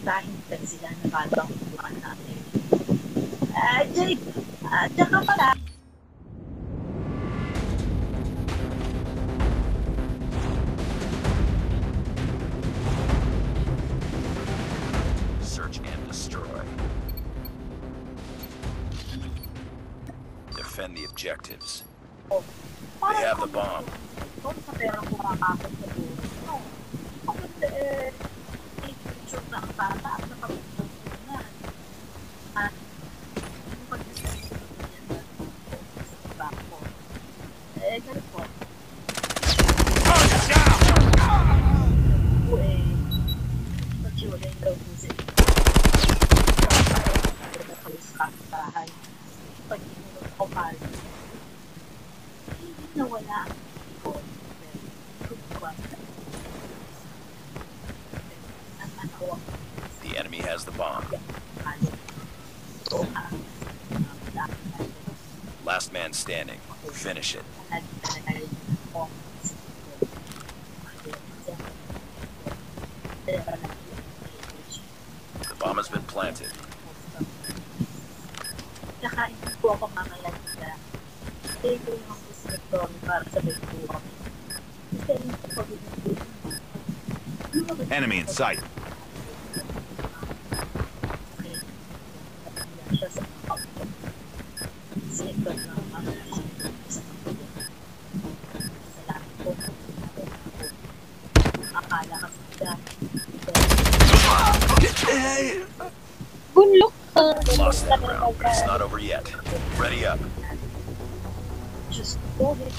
Tahintag sila na batang buwan natin. Jake! Diyan ka pala! Search and destroy. Defend the objectives. They have the bomb. The enemy has the bomb. Last man standing. Finish it. The bomb has been planted. Enemy in sight. Lost that round, but it's not over yet. Ready up. Just go ahead,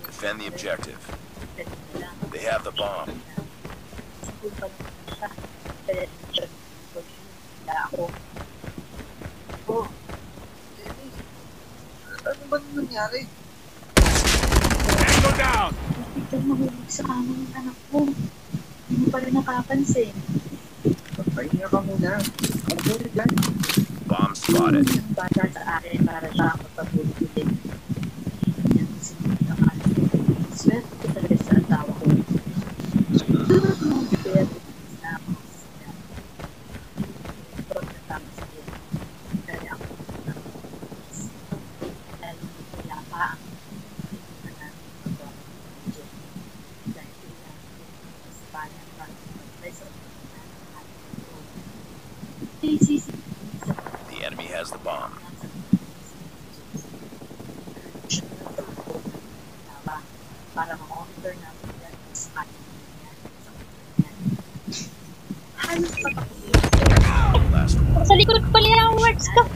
Defend the objective. They have the bomb. Tango down! Ito mahulog sa kama ng anak ko. Hindi pa rin nakapansin. Pahinga ka muna. Magbulit lang. Bomb spotted. Ang bata sa akin para siya magpapulog ulit. Yan ang sinunod na kanin. Swerte ko talaga sa asawa ko. Kaya na ako siya. Ito ang natama sa iyo. Kaya ako na dahil hindi kaya pa ang The enemy has the bomb. Para ma-monitor namin yan sa Last one. Sa likod ko pala yung words ko.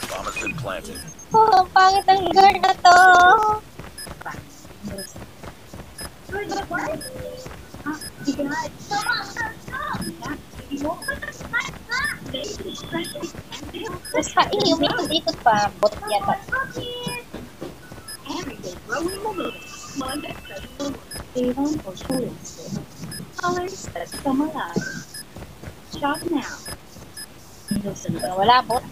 Bomb has been planted. Oh, pangit ang guard na to. Mas hain yung ikot-ikot pa. Bot yata. Avon or toilets. Colors that come alive. Shop now. Wala bot.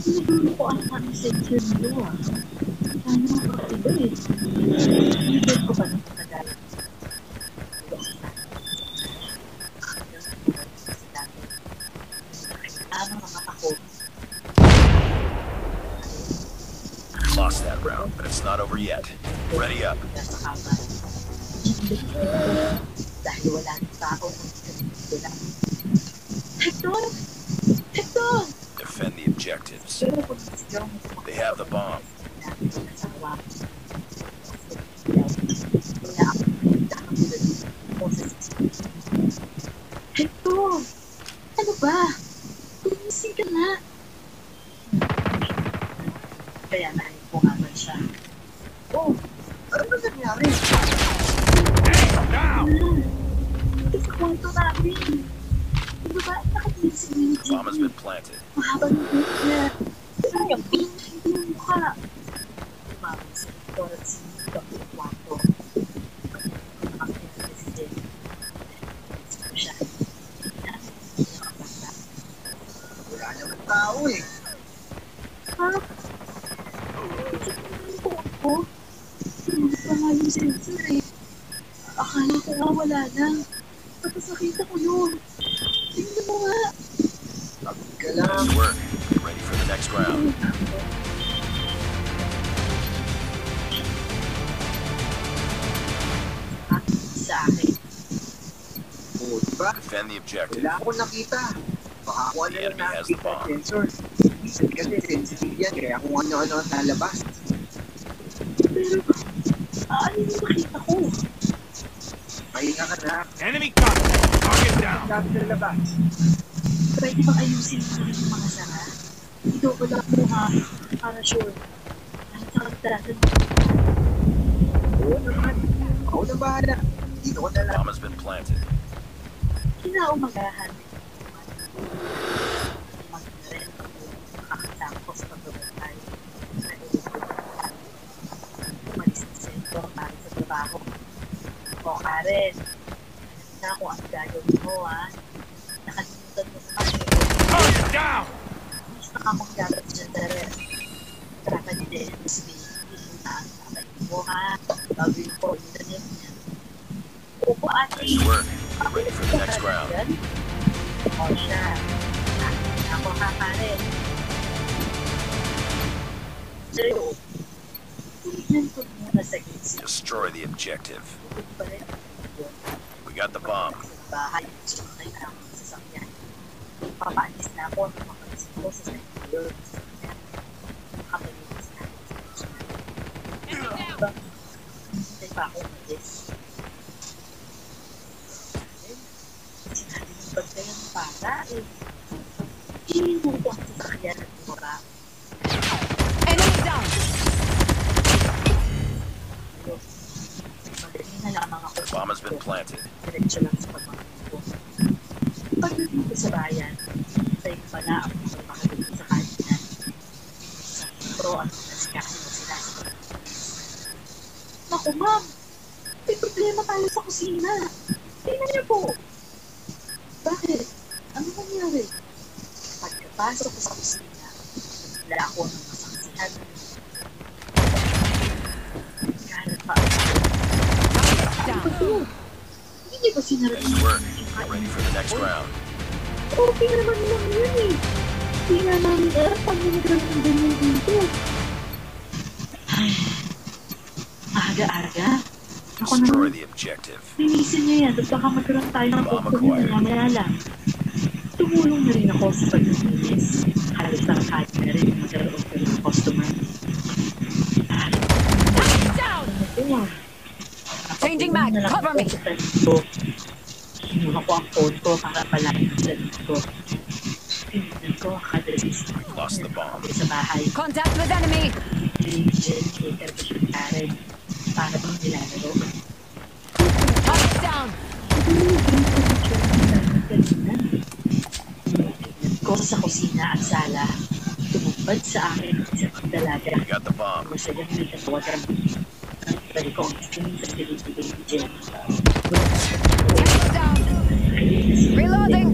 Hindi ko ang aming secure nyo. Sana makakaiba eh. Hindi ko ba nakatagal? Lost that round, but it's not over yet. Ready up. Dahil wala ng tao Hector! Hector! Defend the objectives. They have the bomb. Hector! Ano ba? Tumising ka na. Kaya nahin ko nga ba siya. Oh! Ano ba nangyari? Ito sa kwento namin. Ano ba? Nakatingin si The bomb has been planted. Mahabang yung buhok niya. Ano yung mukha? tumawag sa doktor at si Dr. Plato. Nakakita si Jen. Gusto siya. Nakabata. Wala naman tao eh. Ha? Ako? Hindi pa nga yung sensor eh. Akala ko nga wala lang. Tapos nakita ko yun. Tingnan mo nga. Pagod ka lang. Nice work. Get ready for the next round. Sa akin. Oo, diba? Defend the objective. Wala akong nakita. Baka kung ano The lang enemy has the nakita bomb. sensor. Minsan kasi sensitive yan, kaya kung ano-ano ang lalabas. Pero, ano yung nakita ko? Pahinga ka na. Enemy contact. Target down. Sabi sa labas. Pwede bang ayusin mo rin yung mga sara? Dito ko lang mo ha, para sure. Kahit sa kagdatan mo. Oo naman. Ako na bahala. Dito ko na lang. Bomb has been planted. Kinaumagahan. Mag-rin ako makakatapos pag-babay. Umalis sa sentro para sa trabaho. O Karen, na kung ang gagawin mo ha. Nakalimutan mo sa kanya. Target down. Mas nakamagdagat siya sa rin. Traka ni Dennis B. Hindi na ang kakain mo ha. Gagawin ko yung danim niya. Opo ate. Nice work. Get ready for the next round. O siya. Ako kakarin. Sa'yo. Tingnan ko muna sa gilid. Destroy the objective. Pa rin. We got the bomb. Sa bahay. Sumunay na ako sa sasakyan. Papaalis na ako. Makalis ko sa sasakyan. Makapalinis na. Hindi pa ako umalis. Sinabi ng bagay ang bata eh. Hinihin ko ang sasakyan at mura. Enemy down! Ayos. Madali na lamang ako. Bomb has been planted. Diretso lang sa pagmamahal ko. Pagdating ko sa bayan, tayo pala ang mga makagaling sa kaninan. Sa pro at nasikasin mo sila sa pagmamahal. Naku ma'am, may problema tayo sa kusina. Tingnan niyo po. Bakit? Ano nangyari? Pagkapasok ko sa kusina, nagla ako ng masaksihan. Kalat pa ako. Down! Hindi ko sinara Nice work. Get ready for the next round. Okay naman lang yun eh. Hindi nga namin alam pag nagkaroon ng ganyan dito. Ay, aga-aga. Ako Destroy naman, the objective. linisin niyo yan at baka magkaroon tayo ng Bomb customer acquired. na mamaya lang. Tumulong na rin ako sa paglilinis. Halos ang kahit na rin magkaroon ko ng customer. Ay, Down! ito ah. Changing mag, cover me. Kinuha ko ang phone ko para palagi sa ko. Tinignan ko ang kadres. Lost the bomb. Sa bahay. Contact with enemy! Jen, cater ko siya Karen. Para bang nilalaro. Target down! Tinignan ko sa kusina at sala. Tumupad sa akin ang isang dalaga. We got the bomb. Masyadong may katawagan. Balik ko ang tingin sa silid ni Baby Jen. Tango down! Reloading!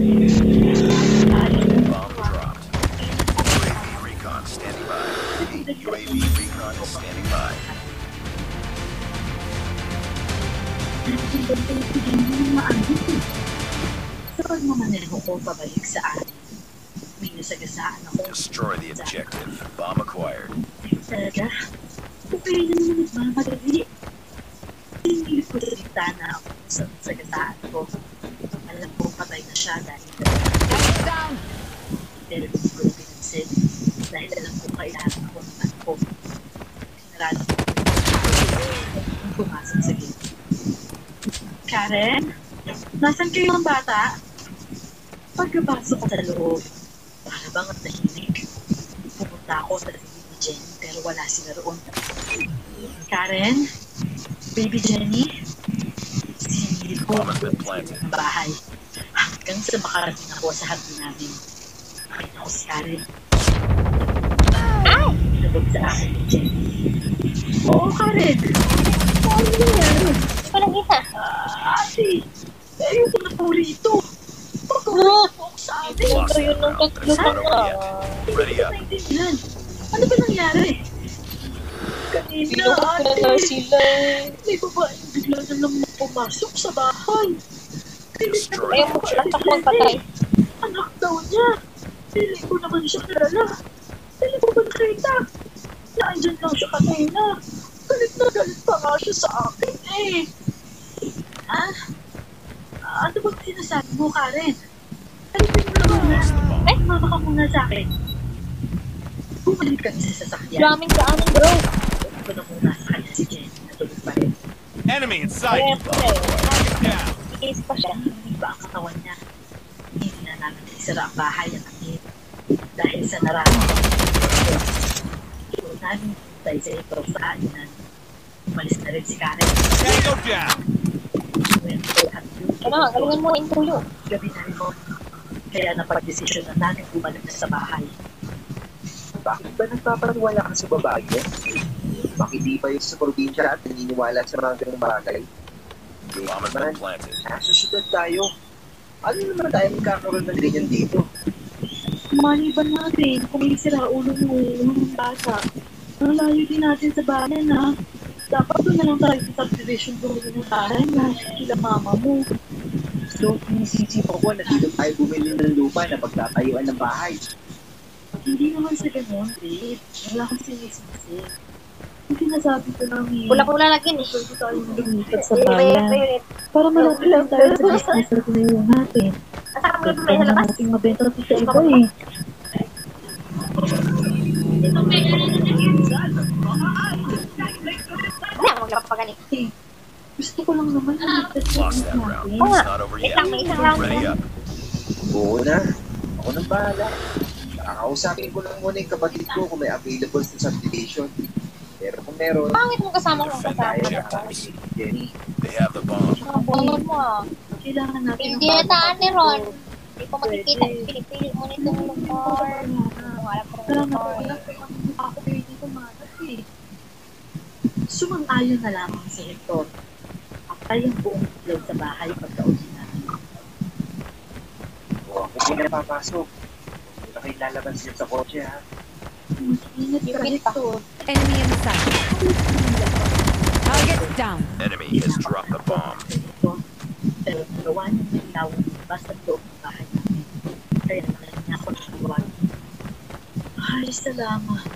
Bomb dropped. UAV recon standing by. UAV recon is standing by. Sa pagmamaneho ko pabalik sa akin, may nasagasaan ako. Destroy the objective. Bomb acquired. Talaga? Kung kayo naman nagmamadali, hindi ko salita na ako sa nasagasaan ko. Alam ko patay na siya dahil Tango down! pero hindi ko na pinansin dahil alam ko kailangan ako ng anak ko. Sinarado ko nung pumasok sa gate. Karen? Nasaan kayo ng bata? Pagkapasok ko sa loob, para bang at nahinig. Pumunta ako sa silid ni Jen pero wala sila roon. Karen? Baby Jenny? Sinilid ko Bomb has been planted. ang bahay hanggang sa makarating ako sa habi namin. Nakita ko si Karen. Nabog sa akin ni Jenny. Oo, Karen. Ano nangyari? Hindi ko nakita. Ate, ayoko na po rito. No! Pagkawin po ako sa atin. Ito yun ng tatlo pa nga. Ready Hindi ko up. naintindihan. Ano ba nangyari? Kanina, Pinukot ko na ate. nga sila eh. May babaeng bigla na lang pumasok sa bahay. Pilit na Ayaw mo lang takbang patay. Anak daw niya. Pilit ko naman siya kilala. Pilit ko ba nakita? Naandyan lang siya kanina. Galit na galit pa nga siya sa akin eh. Ah? Ano bang sinasabi mo, Karen? Alipin mo lang muna. Eh, mama ka muna sa akin. Bumalik kami sa sasakyan. Daming daanan bro. Huwag ko na muna sa kanya si Jen. Natulog pa rin. Enemy in sight. Siyempre. Target down. Ikis pa siya. Hindi ba ang katawan niya? Hindi na namin isara ang bahay at ang hit. Dahil sa nararamdaman ko. Ito namin tayo sa ito sa kainan. Umalis na rin si Karen. Tango down. Kwento at yung Ano, galingan mo yung tuyo. gabi na rin mo. Kaya napag-desisyon na namin bumalik na sa bahay. Bakit ba nagpapaniwala ka sa babae yan? Bakit di ba yung sa probinsya at naniniwala sa mga ganung bagay? Bomb has been planted. Nasa syudad tayo. Ano naman tayo magkakaroon ng ganyan dito? Maliban natin kung may sira ulo ng bata. Ang layo din natin sa bayan ha. Dapat doon na lang tayo sa subdivision kung ng bahay na sila mama mo. So, inisisip ako na dito tayo bumili ng lupa na pagtatayuan ng bahay. Hindi naman sa ganun, babe. Wala akong sinisisi. Yung sinasabi ko lang eh. Pula-pula lagi eh. Pwede tayong lumipat sa Favorite. bayan. Para malapit lang tayo sa business na tinayo natin. Asa ka Pwede mo sa labas? nating mabenta ito sa iba eh. Hindi ako magpapagaling. Eh, gusto ko lang naman lumipat sa Lost business that round. natin. Oo nga. It's not over Wait yet. lang, may isang round Ready na. up. Oo na. Ako nang bahala. Kakausapin ko lang muna yung kapatid ko kung may available sa subdivision. Pero kung meron, Pangit mo kasama kong kasama tayo ko. na kami si Jenny. They have the bomb. Mga bunod mo ah. Kailangan natin Hindi na taan ni Ron. Hindi ko makikita. Pinipilit mo nito ng lugar. Kung alam ko ng Kailangan lugar. wala ko ang ako kayo dito manat eh. Sumang-ayon na lamang si Hector. Patay ang buong ilaw sa bahay pagka-uwi natin. O ako po na papasok. Hindi na kayo lalabas siya sa kotse ha. Mag-ingat ka, Yung pa. Hector. Enemy in sight. Target down. Enemy has dropped the bomb. Pero nagawa niya ng ilaw basta loob ng bahay namin. Kaya nakalit niya ako ng buwan. Ay, salamat.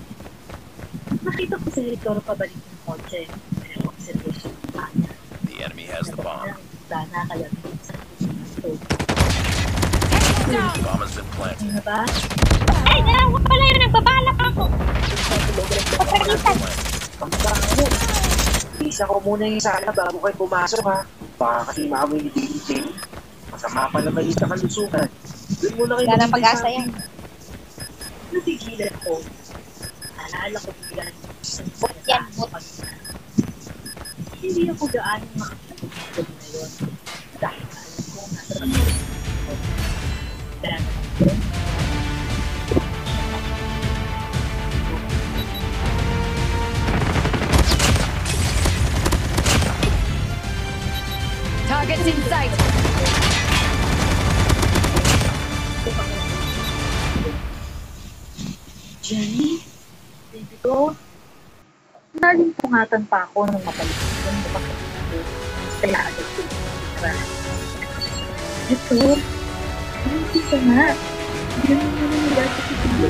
Nakita ko si Hector pabalik ng kotse. Pero ang seryoso ng kanya. The enemy has the bomb. Sana kaya minsan ito. Tango down. Bomb has been planted. Ano na ba? Ay, dalawa pala yun. Nagbabalak ako. Pagkakitan. Ang bago. Isa ko muna yung sala bago kayo pumasok ha. Baka kasi maamoy ni Baby Jenny. Masama pa naman yung sa kalusugan. Doon muna kayo Wala nang magbibigay pag-asa sa yan. akin. Natigilan ko. Alala ko bigla Yan, bot. Hindi ako gaano makakapagod ngayon. Dahil alam ko nasa pagkakas ko. Dahil Targets in sight. Jenny, baby ko, nalimpungatan pa ako nung mabalik ko ng makakita. Kaya agad ko tara. Ito, hindi ka na. Ganun mo nang nagagawa ko.